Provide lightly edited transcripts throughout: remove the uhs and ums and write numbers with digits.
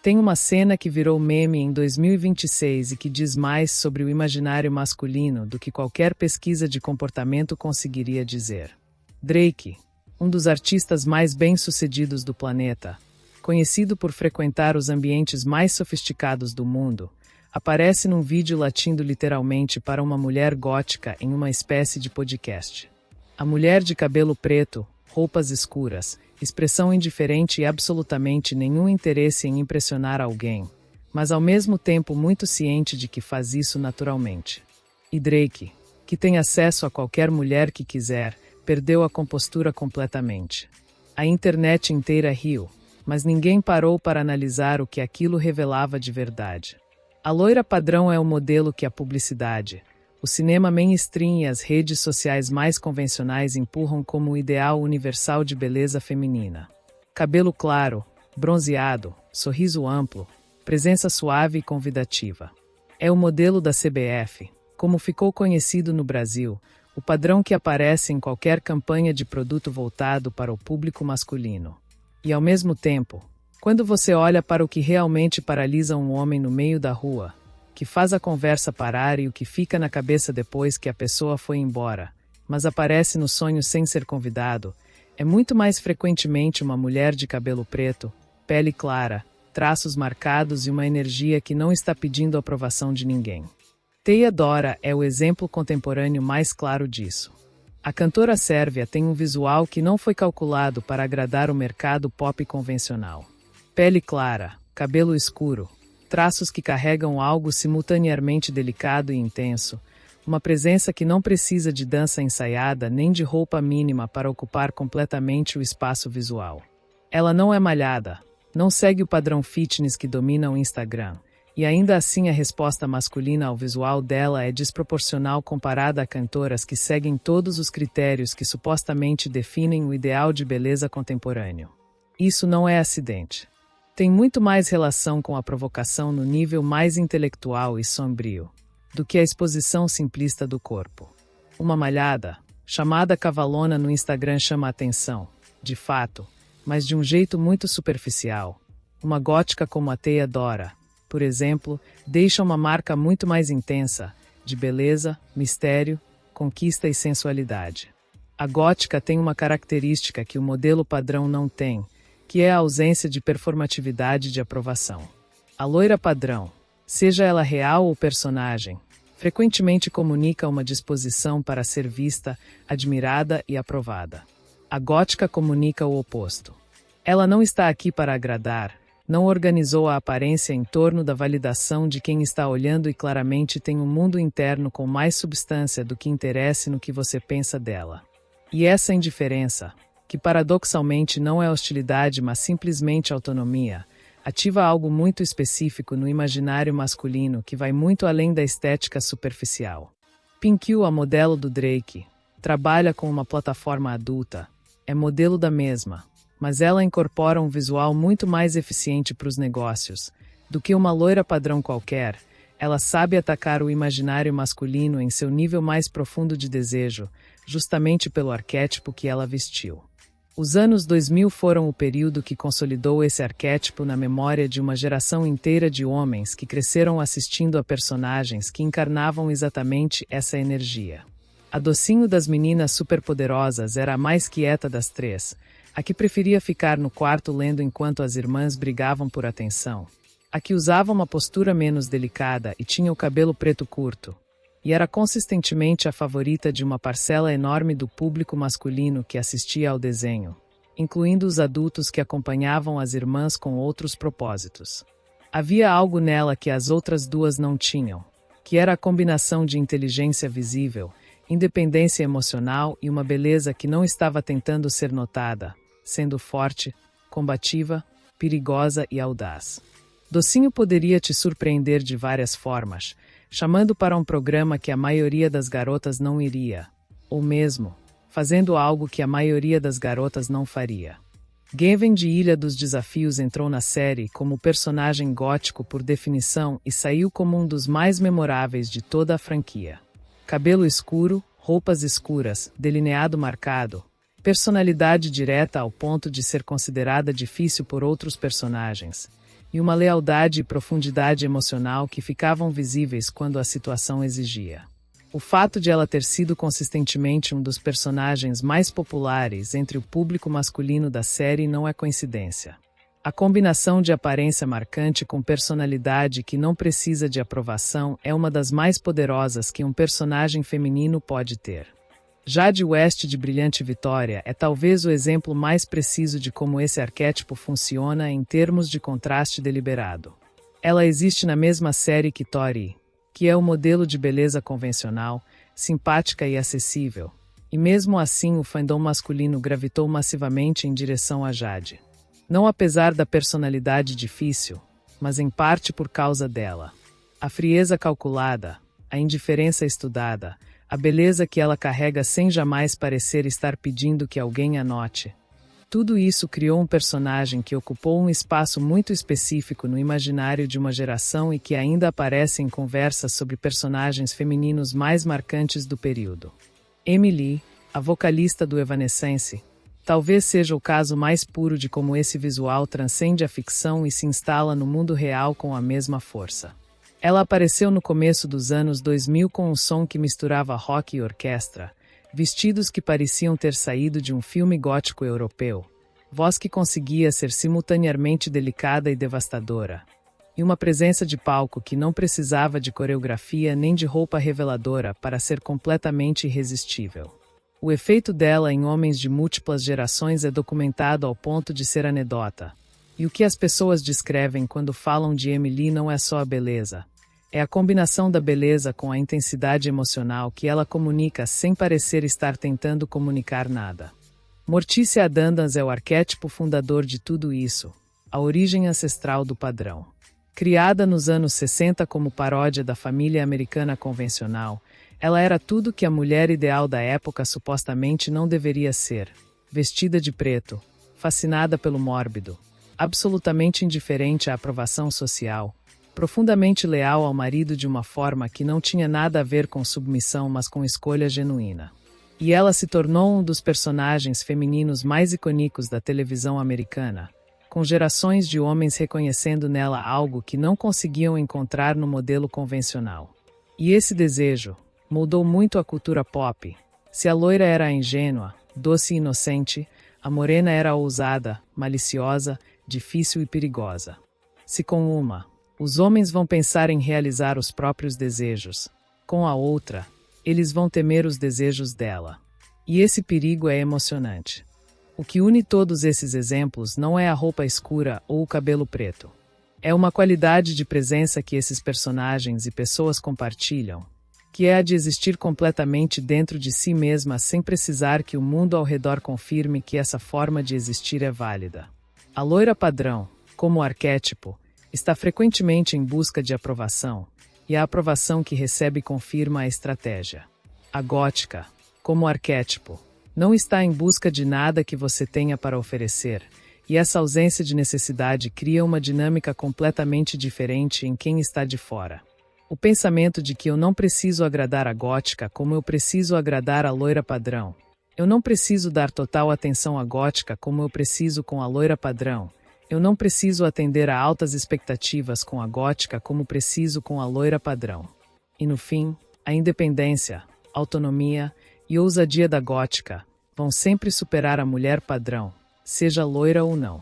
Tem uma cena que virou meme em 2026 e que diz mais sobre o imaginário masculino do que qualquer pesquisa de comportamento conseguiria dizer. Drake, um dos artistas mais bem-sucedidos do planeta, conhecido por frequentar os ambientes mais sofisticados do mundo, aparece num vídeo latindo literalmente para uma mulher gótica em uma espécie de podcast. A mulher de cabelo preto, roupas escuras, expressão indiferente e absolutamente nenhum interesse em impressionar alguém, mas ao mesmo tempo muito ciente de que faz isso naturalmente. E Drake, que tem acesso a qualquer mulher que quiser, perdeu a compostura completamente. A internet inteira riu, mas ninguém parou para analisar o que aquilo revelava de verdade. A loira padrão é o modelo que a publicidade, o cinema mainstream e as redes sociais mais convencionais empurram como o ideal universal de beleza feminina. Cabelo claro, bronzeado, sorriso amplo, presença suave e convidativa. É o modelo da CBF, como ficou conhecido no Brasil, o padrão que aparece em qualquer campanha de produto voltado para o público masculino. E ao mesmo tempo, quando você olha para o que realmente paralisa um homem no meio da rua, que faz a conversa parar e o que fica na cabeça depois que a pessoa foi embora, mas aparece no sonho sem ser convidado, é muito mais frequentemente uma mulher de cabelo preto, pele clara, traços marcados e uma energia que não está pedindo aprovação de ninguém. Teia Dora é o exemplo contemporâneo mais claro disso. A cantora sérvia tem um visual que não foi calculado para agradar o mercado pop convencional. Pele clara, cabelo escuro, traços que carregam algo simultaneamente delicado e intenso, uma presença que não precisa de dança ensaiada nem de roupa mínima para ocupar completamente o espaço visual. Ela não é malhada, não segue o padrão fitness que domina o Instagram, e ainda assim a resposta masculina ao visual dela é desproporcional comparada a cantoras que seguem todos os critérios que supostamente definem o ideal de beleza contemporâneo. Isso não é acidente. Tem muito mais relação com a provocação no nível mais intelectual e sombrio, do que a exposição simplista do corpo. Uma malhada, chamada cavalona no Instagram chama a atenção, de fato, mas de um jeito muito superficial. Uma gótica como a Teia Dora, por exemplo, deixa uma marca muito mais intensa, de beleza, mistério, conquista e sensualidade. A gótica tem uma característica que o modelo padrão não tem, que é a ausência de performatividade de aprovação. A loira padrão, seja ela real ou personagem, frequentemente comunica uma disposição para ser vista, admirada e aprovada. A gótica comunica o oposto. Ela não está aqui para agradar, não organizou a aparência em torno da validação de quem está olhando e claramente tem um mundo interno com mais substância do que interesse no que você pensa dela. E essa indiferença, que paradoxalmente não é hostilidade mas simplesmente autonomia, ativa algo muito específico no imaginário masculino que vai muito além da estética superficial. Pinkyu, a modelo do Drake, trabalha com uma plataforma adulta, é modelo da mesma, mas ela incorpora um visual muito mais eficiente para os negócios. Do que uma loira padrão qualquer, ela sabe atacar o imaginário masculino em seu nível mais profundo de desejo, justamente pelo arquétipo que ela vestiu. Os anos 2000 foram o período que consolidou esse arquétipo na memória de uma geração inteira de homens que cresceram assistindo a personagens que encarnavam exatamente essa energia. A docinho das meninas superpoderosas era a mais quieta das três, a que preferia ficar no quarto lendo enquanto as irmãs brigavam por atenção, a que usava uma postura menos delicada e tinha o cabelo preto curto, e era consistentemente a favorita de uma parcela enorme do público masculino que assistia ao desenho, incluindo os adultos que acompanhavam as irmãs com outros propósitos. Havia algo nela que as outras duas não tinham, que era a combinação de inteligência visível, independência emocional e uma beleza que não estava tentando ser notada, sendo forte, combativa, perigosa e audaz. Docinho poderia te surpreender de várias formas, chamando para um programa que a maioria das garotas não iria, ou mesmo, fazendo algo que a maioria das garotas não faria. Gavin de Ilha dos Desafios entrou na série como personagem gótico por definição e saiu como um dos mais memoráveis de toda a franquia. Cabelo escuro, roupas escuras, delineado marcado, personalidade direta ao ponto de ser considerada difícil por outros personagens. e uma lealdade e profundidade emocional que ficavam visíveis quando a situação exigia. O fato de ela ter sido consistentemente um dos personagens mais populares entre o público masculino da série não é coincidência. A combinação de aparência marcante com personalidade que não precisa de aprovação é uma das mais poderosas que um personagem feminino pode ter. Jade West de Brilhante Vitória é talvez o exemplo mais preciso de como esse arquétipo funciona em termos de contraste deliberado. Ela existe na mesma série que Tori, que é o modelo de beleza convencional, simpática e acessível, e mesmo assim o fandom masculino gravitou massivamente em direção a Jade. Não apesar da personalidade difícil, mas em parte por causa dela. A frieza calculada, a indiferença estudada, a beleza que ela carrega sem jamais parecer estar pedindo que alguém a note. Tudo isso criou um personagem que ocupou um espaço muito específico no imaginário de uma geração e que ainda aparece em conversas sobre personagens femininos mais marcantes do período. Amy Lee, a vocalista do Evanescence, talvez seja o caso mais puro de como esse visual transcende a ficção e se instala no mundo real com a mesma força. Ela apareceu no começo dos anos 2000 com um som que misturava rock e orquestra, vestidos que pareciam ter saído de um filme gótico europeu, voz que conseguia ser simultaneamente delicada e devastadora, e uma presença de palco que não precisava de coreografia nem de roupa reveladora para ser completamente irresistível. O efeito dela em homens de múltiplas gerações é documentado ao ponto de ser anedota. E o que as pessoas descrevem quando falam de Amy Lee não é só a beleza. É a combinação da beleza com a intensidade emocional que ela comunica sem parecer estar tentando comunicar nada. Morticia Addams é o arquétipo fundador de tudo isso, a origem ancestral do padrão. Criada nos anos 60 como paródia da família americana convencional, ela era tudo que a mulher ideal da época supostamente não deveria ser. Vestida de preto, fascinada pelo mórbido, absolutamente indiferente à aprovação social, profundamente leal ao marido de uma forma que não tinha nada a ver com submissão, mas com escolha genuína. E ela se tornou um dos personagens femininos mais icônicos da televisão americana, com gerações de homens reconhecendo nela algo que não conseguiam encontrar no modelo convencional. E esse desejo moldou muito a cultura pop. Se a loira era a ingênua, doce e inocente, a morena era ousada, maliciosa, difícil e perigosa. Se com uma, os homens vão pensar em realizar os próprios desejos, com a outra, eles vão temer os desejos dela. E esse perigo é emocionante. O que une todos esses exemplos não é a roupa escura ou o cabelo preto. É uma qualidade de presença que esses personagens e pessoas compartilham, que é a de existir completamente dentro de si mesma sem precisar que o mundo ao redor confirme que essa forma de existir é válida. A loira padrão, como arquétipo, está frequentemente em busca de aprovação, e a aprovação que recebe confirma a estratégia. A gótica, como arquétipo, não está em busca de nada que você tenha para oferecer, e essa ausência de necessidade cria uma dinâmica completamente diferente em quem está de fora. O pensamento de que eu não preciso agradar a gótica como eu preciso agradar a loira padrão. Eu não preciso dar total atenção à gótica como eu preciso com a loira padrão. Eu não preciso atender a altas expectativas com a gótica como preciso com a loira padrão. E no fim, a independência, autonomia e ousadia da gótica vão sempre superar a mulher padrão, seja loira ou não.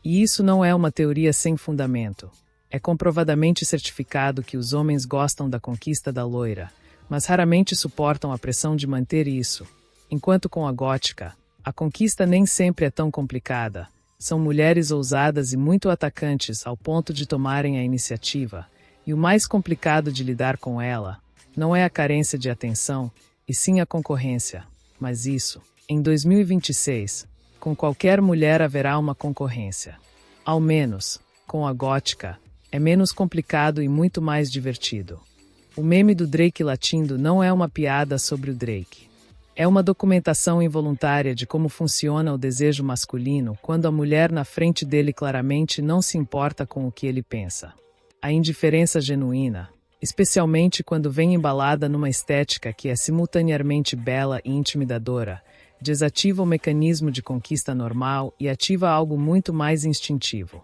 E isso não é uma teoria sem fundamento. É comprovadamente certificado que os homens gostam da conquista da loira, mas raramente suportam a pressão de manter isso. Enquanto com a gótica, a conquista nem sempre é tão complicada. São mulheres ousadas e muito atacantes ao ponto de tomarem a iniciativa, e o mais complicado de lidar com ela não é a carência de atenção, e sim a concorrência. Mas isso, em 2026, com qualquer mulher haverá uma concorrência. Ao menos, com a gótica, é menos complicado e muito mais divertido. O meme do Drake latindo não é uma piada sobre o Drake. É uma documentação involuntária de como funciona o desejo masculino quando a mulher na frente dele claramente não se importa com o que ele pensa. A indiferença genuína, especialmente quando vem embalada numa estética que é simultaneamente bela e intimidadora, desativa o mecanismo de conquista normal e ativa algo muito mais instintivo.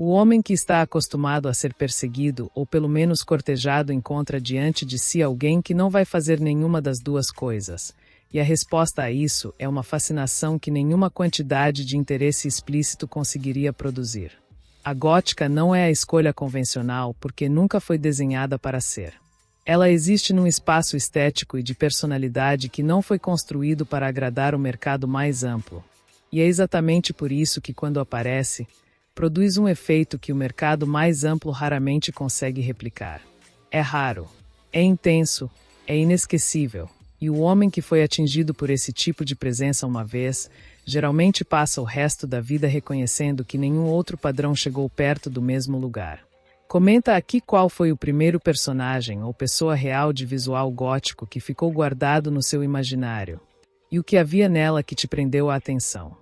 O homem que está acostumado a ser perseguido ou pelo menos cortejado encontra diante de si alguém que não vai fazer nenhuma das duas coisas, e a resposta a isso é uma fascinação que nenhuma quantidade de interesse explícito conseguiria produzir. A gótica não é a escolha convencional porque nunca foi desenhada para ser. Ela existe num espaço estético e de personalidade que não foi construído para agradar o mercado mais amplo. E é exatamente por isso que, quando aparece, produz um efeito que o mercado mais amplo raramente consegue replicar. É raro, é intenso, é inesquecível, e o homem que foi atingido por esse tipo de presença uma vez, geralmente passa o resto da vida reconhecendo que nenhum outro padrão chegou perto do mesmo lugar. Comenta aqui qual foi o primeiro personagem ou pessoa real de visual gótico que ficou guardado no seu imaginário, e o que havia nela que te prendeu a atenção.